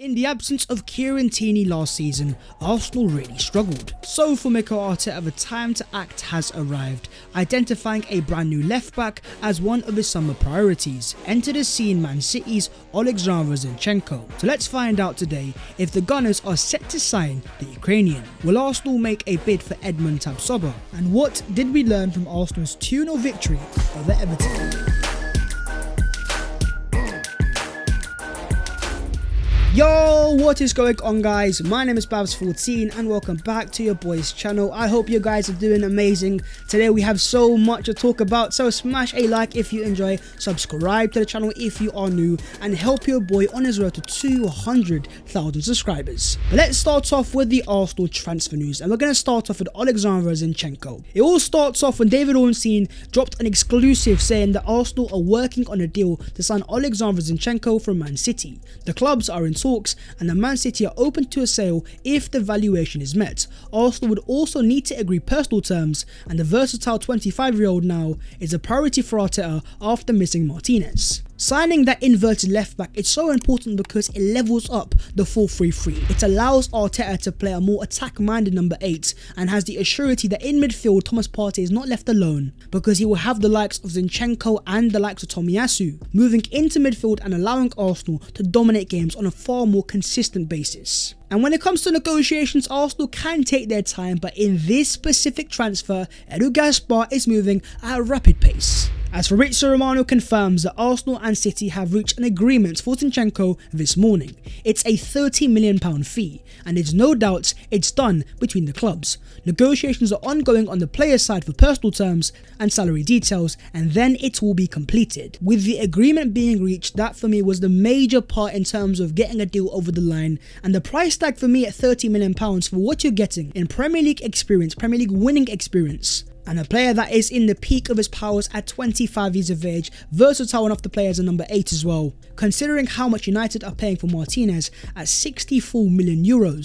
In the absence of Kieran Tierney last season, Arsenal really struggled. So for Mikel Arteta, the time to act has arrived, identifying a brand new left back as one of his summer priorities. Enter the scene Man City's Oleksandr Zinchenko. So let's find out today if the Gunners are set to sign the Ukrainian. Will Arsenal make a bid for Edmund Tabsoba? And what did we learn from Arsenal's 2-0 victory over Everton? Yo, what is going on guys? My name is Babs14 and welcome back to your boys channel. I hope you guys are doing amazing. Today we have so much to talk about, so smash a like if you enjoy, subscribe to the channel if you are new, and help your boy on his road to 200,000 subscribers. But let's start off with the Arsenal transfer news, and we're going to start off with Oleksandr Zinchenko. It all starts off when David Ornstein dropped an exclusive saying that Arsenal are working on a deal to sign Oleksandr Zinchenko from Man City. The clubs are in talks and the Man City are open to a sale if the valuation is met. Arsenal would also need to agree personal terms, and the versatile 25-year-old now is a priority for Arteta after missing Martinez. Signing that inverted left back is so important because it levels up the 4-3-3. It allows Arteta to play a more attack-minded number 8 and has the assurity that in midfield Thomas Partey is not left alone because he will have the likes of Zinchenko and the likes of Tomiyasu moving into midfield and allowing Arsenal to dominate games on a far more consistent basis. And when it comes to negotiations, Arsenal can take their time, but in this specific transfer, Edu Gaspar is moving at a rapid pace. As Fabrizio Romano confirms that Arsenal and City have reached an agreement for Zinchenko this morning. It's a £30 million fee, and there's no doubt it's done between the clubs. Negotiations are ongoing on the player's side for personal terms and salary details, and then it will be completed. With the agreement being reached, that for me was the major part in terms of getting a deal over the line, and the price tag for me at £30 million for what you're getting in Premier League experience, Premier League winning experience, and a player that is in the peak of his powers at 25 years of age, versatile enough to play as a number 8 as well, considering how much United are paying for Martinez at €64 million.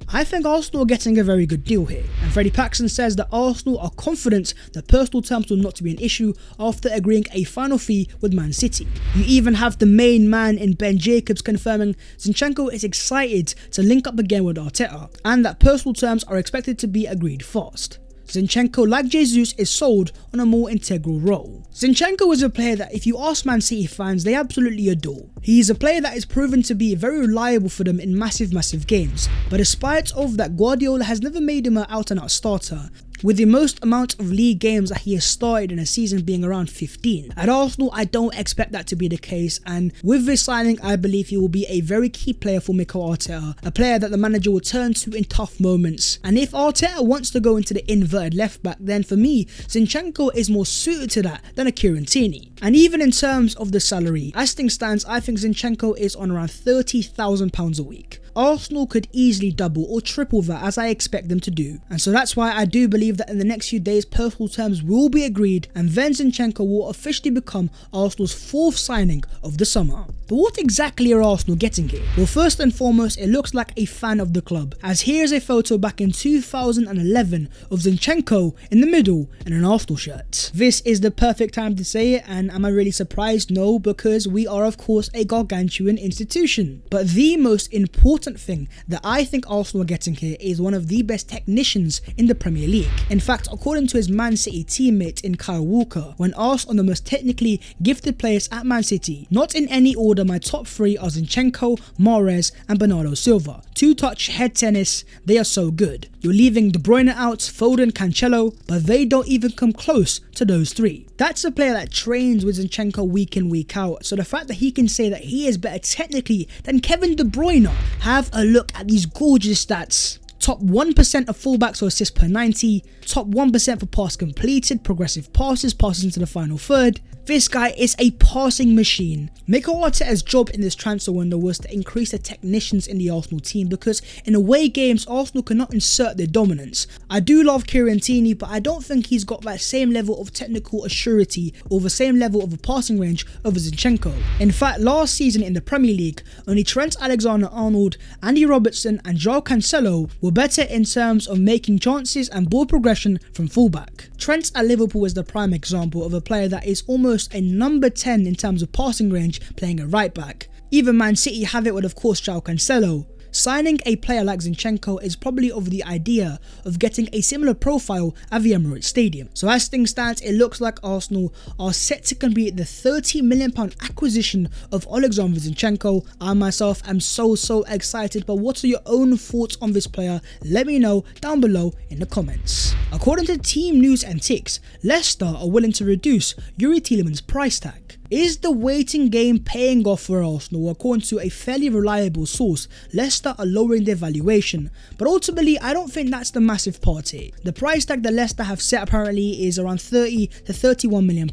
I think Arsenal are getting a very good deal here, and Freddie Paxson says that Arsenal are confident that personal terms will not be an issue after agreeing a final fee with Man City. You even have the main man in Ben Jacobs confirming Zinchenko is excited to link up again with Arteta, and that personal terms are expected to be agreed fast. Zinchenko, like Jesus, is sold on a more integral role. Zinchenko is a player that if you ask Man City fans, they absolutely adore. He is a player that is proven to be very reliable for them in massive games, but despite of that, Guardiola has never made him an out-and-out starter, with the most amount of league games that he has started in a season being around 15. At Arsenal, I don't expect that to be the case, and with this signing, I believe he will be a very key player for Mikel Arteta, a player that the manager will turn to in tough moments. And if Arteta wants to go into the inverted left back, then for me, Zinchenko is more suited to that than a Kieran Tierney. And even in terms of the salary, as things stands, I think Zinchenko is on around £30,000 a week. Arsenal could easily double or triple that, as I expect them to do, and so that's why I do believe that in the next few days personal terms will be agreed, and then Zinchenko will officially become Arsenal's 4th signing of the summer. But what exactly are Arsenal getting here? Well, first and foremost, it looks like a fan of the club, as here's a photo back in 2011 of Zinchenko in the middle in an Arsenal shirt. This is the perfect time to say it, and am I really surprised? No, because we are of course a gargantuan institution. But the most important thing that I think Arsenal are getting here is one of the best technicians in the Premier League. In fact, according to his Man City teammate in Kyle Walker, when asked on the most technically gifted players at Man City, not in any order, my top 3 are Zinchenko, Mahrez and Bernardo Silva. 2-touch head tennis, they are so good. You're leaving De Bruyne out, Foden, Cancelo, but they don't even come close to those 3. That's a player that trains with Zinchenko week in, week out, so the fact that he can say that he is better technically than Kevin De Bruyne, have a look at these gorgeous stats. Top 1% of fullbacks or assists per 90, top 1% for pass completed, progressive passes into the final third. This guy is a passing machine. Mikel Arteta's job in this transfer window was to increase the technicians in the Arsenal team, because in away games Arsenal cannot insert their dominance. I do love Kieran Tierney, but I don't think he's got that same level of technical assurity or the same level of a passing range over Zinchenko. In fact, last season in the Premier League, only Trent Alexander-Arnold, Andy Robertson and Joao Cancelo were better in terms of making chances and ball progression from fullback. Trent at Liverpool is the prime example of a player that is almost a number 10 in terms of passing range playing at right back. Even Man City have it with, of course, João Cancelo. Signing a player like Zinchenko is probably over the idea of getting a similar profile at the Emirates Stadium. So as things stand, it looks like Arsenal are set to complete the £30 million acquisition of Oleksandr Zinchenko. I myself am so excited, but what are your own thoughts on this player? Let me know down below in the comments. According to Team News and Ticks, Leicester are willing to reduce Youri Tielemans' price tag. Is the waiting game paying off for Arsenal? According to a fairly reliable source, Leicester are lowering their valuation, but ultimately I don't think that's the massive part here. The price tag that Leicester have set apparently is around £30 to £31 million.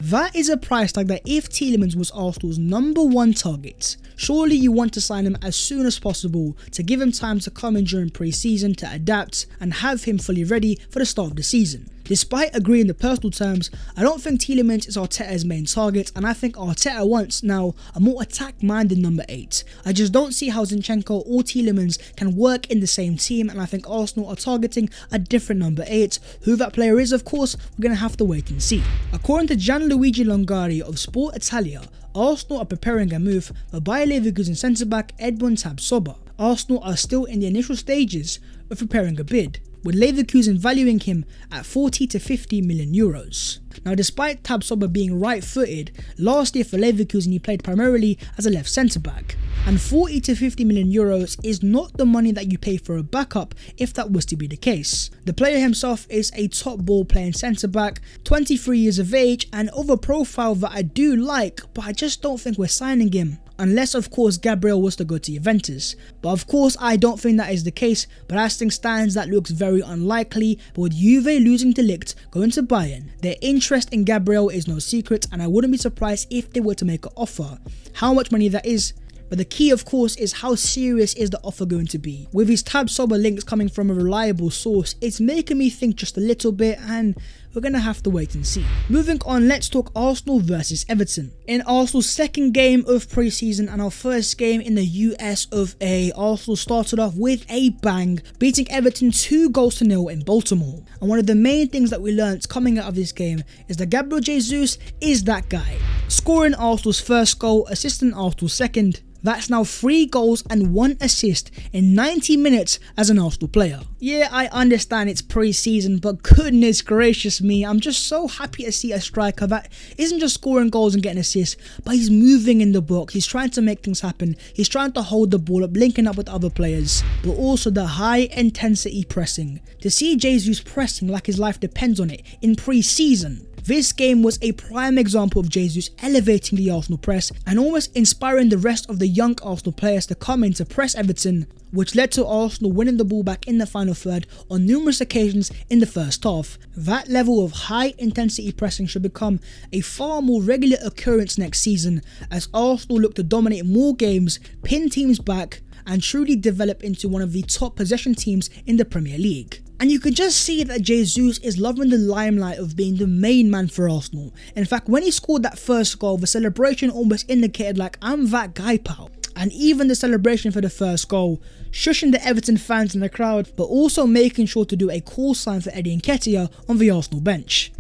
That is a price tag that if Tielemans was Arsenal's #1 target, surely you want to sign him as soon as possible to give him time to come in during pre-season to adapt and have him fully ready for the start of the season. Despite agreeing the personal terms, I don't think Tielemans is Arteta's main target, and I think Arteta wants now a more attack-minded number 8. I just don't see how Zinchenko or Tielemans can work in the same team, and I think Arsenal are targeting a different number 8. Who that player is, of course, we're going to have to wait and see. According to Gianluigi Longari of Sport Italia, Arsenal are preparing a move for Bayer Leverkusen centre-back Edmond Tabsoba. Arsenal are still in the initial stages of preparing a bid, with Leverkusen valuing him at 40 to 50 million euros. Now, despite Tabsoba being right-footed, last year for Leverkusen he played primarily as a left centre-back, and 40 to 50 million euros is not the money that you pay for a backup if that was to be the case. The player himself is a top ball-playing centre-back, 23 years of age, and of a profile that I do like, but I just don't think we're signing him. Unless of course Gabriel was to go to Juventus, but of course I don't think that is the case, but as things stands that looks very unlikely. But with Juve losing De Ligt going to Bayern, their interest in Gabriel is no secret, and I wouldn't be surprised if they were to make an offer. How much money that is, but the key of course is how serious is the offer going to be. With his Tabsoba links coming from a reliable source, it's making me think just a little bit, and we're going to have to wait and see. Moving on, let's talk Arsenal versus Everton. In Arsenal's second game of pre-season and our first game in the US of A, Arsenal started off with a bang, beating Everton 2-0 in Baltimore. And one of the main things that we learnt coming out of this game is that Gabriel Jesus is that guy, scoring Arsenal's first goal, assisting Arsenal's second. That's now 3 goals and 1 assist in 90 minutes as an Arsenal player. Yeah, I understand it's pre-season, but goodness gracious me, I'm just so happy to see a striker that isn't just scoring goals and getting assists, but he's moving in the box, he's trying to make things happen, he's trying to hold the ball up, linking up with other players, but also the high intensity pressing. To see Jesus pressing like his life depends on it in pre-season. This game was a prime example of Jesus elevating the Arsenal press and almost inspiring the rest of the young Arsenal players to come in to press Everton, which led to Arsenal winning the ball back in the final third on numerous occasions in the first half. That level of high intensity pressing should become a far more regular occurrence next season as Arsenal look to dominate more games, pin teams back, and truly develop into one of the top possession teams in the Premier League. And you can just see that Jesus is loving the limelight of being the main man for Arsenal. In fact, when he scored that first goal, the celebration almost indicated like, I'm that guy, pal. And even the celebration for the first goal, shushing the Everton fans in the crowd, but also making sure to do a call sign for Eddie Nketiah on the Arsenal bench.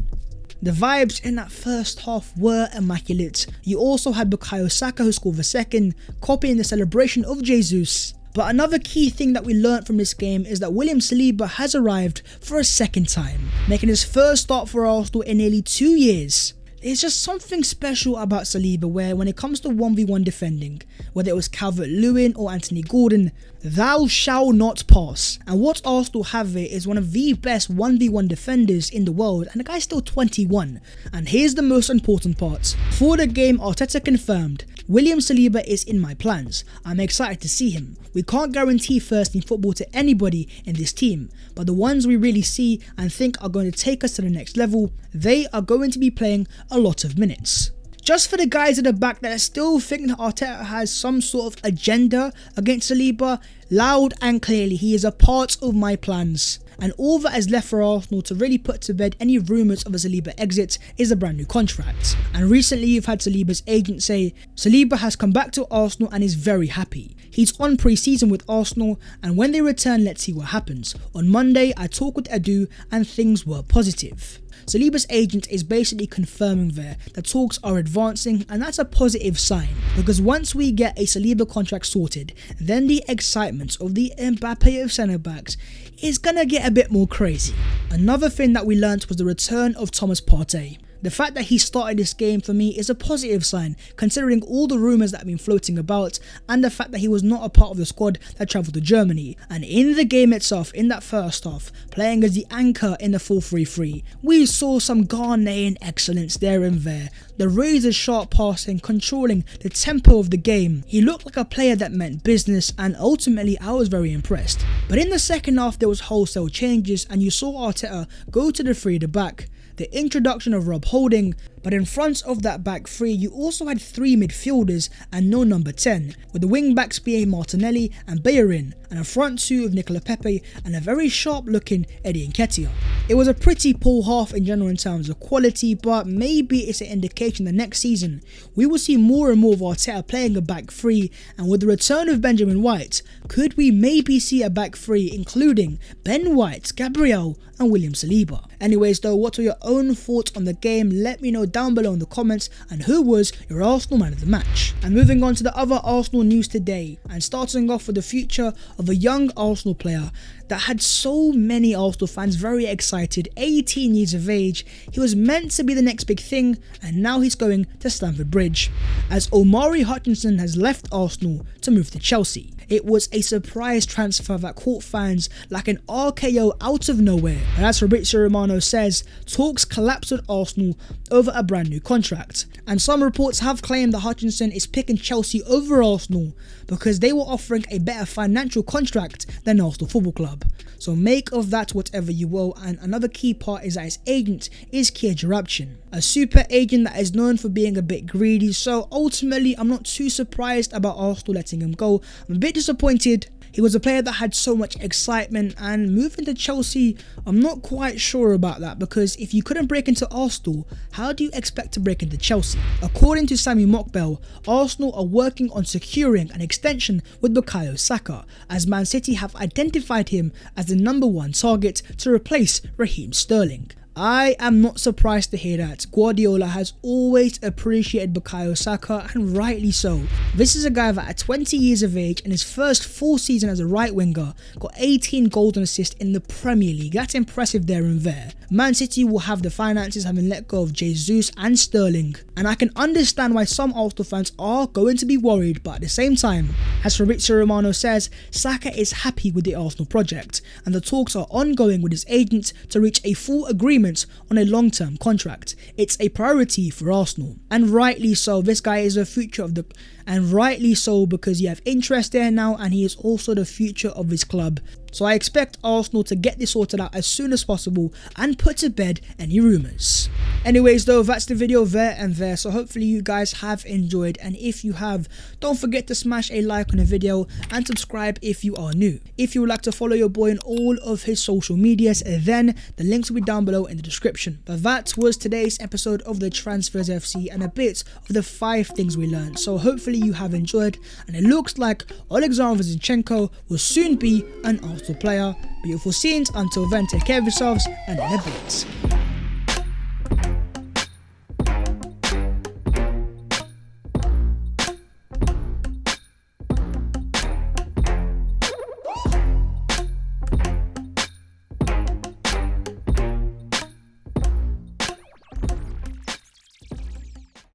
The vibes in that first half were immaculate. You also had Bukayo Saka, who scored the second, copying the celebration of Jesus. But another key thing that we learnt from this game is that William Saliba has arrived for a second time, making his first start for Arsenal in nearly 2 years. There's just something special about Saliba where when it comes to 1v1 defending, whether it was Calvert-Lewin or Anthony Gordon, thou shall not pass. And what Arsenal have here is one of the best 1v1 defenders in the world, and the guy's still 21. And here's the most important part. For the game, Arteta confirmed, William Saliba is in my plans. I'm excited to see him. We can't guarantee first team football to anybody in this team, but the ones we really see and think are going to take us to the next level, they are going to be playing a lot of minutes. Just for the guys at the back that still think that Arteta has some sort of agenda against Saliba, loud and clearly, he is a part of my plans. And all that is left for Arsenal to really put to bed any rumours of a Saliba exit is a brand new contract. And recently you've had Saliba's agent say Saliba has come back to Arsenal and is very happy. He's on pre-season with Arsenal, and when they return, let's see what happens. On Monday I talked with Edu and things were positive. Saliba's agent is basically confirming there that talks are advancing, and that's a positive sign, because once we get a Saliba contract sorted, then the excitement of the Mbappe of centre backs is gonna get a bit more crazy. Another thing that we learnt was the return of Thomas Partey. The fact that he started this game for me is a positive sign, considering all the rumours that have been floating about and the fact that he was not a part of the squad that travelled to Germany. And in the game itself, in that first half, playing as the anchor in the 4-3-3, we saw some Ghanaian excellence there and there. The razor sharp passing, controlling the tempo of the game. He looked like a player that meant business, and ultimately I was very impressed. But in the second half there was wholesale changes, and you saw Arteta go to the 3 at the back. The introduction of Rob Holding, but in front of that back 3 you also had 3 midfielders and no number 10, with the wing backs being Martinelli and Bellerin, and a front 2 of Nicola Pepe and a very sharp looking Eddie Nketiah. It was a pretty poor half in general in terms of quality, but maybe it's an indication that next season we will see more and more of Arteta playing a back 3, and with the return of Benjamin White, could we maybe see a back 3 including Ben White, Gabriel and William Saliba. Anyways though, what were your own thoughts on the game? Let me know down below in the comments, and who was your Arsenal man of the match. And moving on to the other Arsenal news today, and starting off with the future of a young Arsenal player that had so many Arsenal fans very excited. 18 years of age, he was meant to be the next big thing, and now he's going to Stamford Bridge, as Omari Hutchinson has left Arsenal to move to Chelsea. It was a surprise transfer that caught fans like an RKO out of nowhere, and as Fabrizio Romano says, talks collapsed at Arsenal over a brand new contract. And some reports have claimed that Hutchinson is picking Chelsea over Arsenal because they were offering a better financial contract than Arsenal Football Club. So make of that whatever you will. And another key part is that his agent is Kia Jarabchin, a super agent that is known for being a bit greedy. So ultimately I'm not too surprised about Arsenal letting him go. I'm a bit disappointed. He was a player that had so much excitement, and moving to Chelsea, I'm not quite sure about that, because if you couldn't break into Arsenal, how do you expect to break into Chelsea? According to Sami Mokbel, Arsenal are working on securing an extension with Bukayo Saka, as Man City have identified him as the #1 target to replace Raheem Sterling. I am not surprised to hear that. Guardiola has always appreciated Bukayo Saka, and rightly so. This is a guy that at 20 years of age, in his first full season as a right winger, got 18 goals and assists in the Premier League. That's impressive there and there. Man City will have the finances, having let go of Jesus and Sterling, and I can understand why some Arsenal fans are going to be worried, but at the same time, as Fabrizio Romano says, Saka is happy with the Arsenal project, and the talks are ongoing with his agent to reach a full agreement on a long-term contract. It's a priority for Arsenal, and rightly so. This guy is the future of the, and rightly so, because you have interest there now, and he is also the future of his club. So I expect Arsenal to get this sorted out as soon as possible and put to bed any rumours. Anyways though, that's the video there and there, so hopefully you guys have enjoyed, and if you have, don't forget to smash a like on the video and subscribe if you are new. If you would like to follow your boy on all of his social medias, then the links will be down below in the description. But that was today's episode of the Transfers FC and a bit of the 5 things we learned. So hopefully you have enjoyed, and it looks like Oleksandr Zinchenko will soon be an Arsenal player. Beautiful scenes. Until then, take care of yourselves, and in a bit.